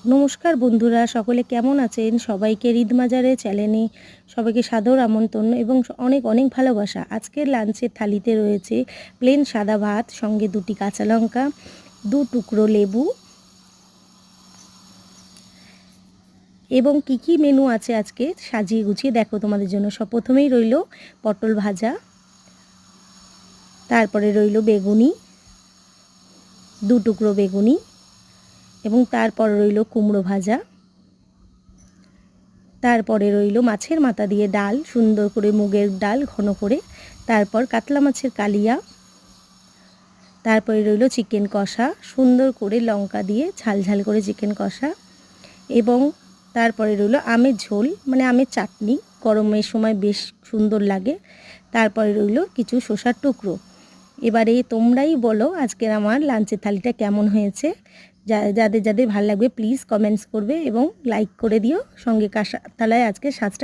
নমস্কার বন্ধুরা, সকলে কেমন আছেন? সবাইকে রিদমাজারে চ্যানেলে সবাইকে সাদর আমন্ত্রণ এবং অনেক অনেক ভালোবাসা। আজকের লাঞ্চের থালিতে রয়েছে প্লেন সাদা ভাত, সঙ্গে 2টি কাঁচা লঙ্কা, 2 টুকরো লেবু এবং কি মেনু আছে আজকে সাজিয়ে গুছিয়ে দেখো তোমাদের জন্য। প্রথমেই রইল পটল ভাজা, তারপরে রইল বেগুনি, 2 টুকরো বেগুনি এবং তারপর রইল কুমড়ো ভাজা, তারপরে রইল মাছের মাথা দিয়ে ডাল, সুন্দর করে মুগের ডাল ঘন করে, তারপর কাতলা মাছের কালিয়া, তারপরে রইল চিকেন কষা, সুন্দর করে লঙ্কা দিয়ে ঝাল ঝাল করে চিকেন কষা, এবং তারপরে রইল আমের ঝোল, মানে আমের চাটনি, গরমের সময় বেশ সুন্দর লাগে। তারপরে রইল কিছু শসার টুকরো। এবারে তোমরাই বলো আজকের আমার লাঞ্চের থালিটা কেমন হয়েছে। যাদের যাদের ভালো লাগবে প্লিজ কমেন্টস করবে এবং লাইক করে দিও। সঙ্গে কাঁসাতলায় আজকে সাজটা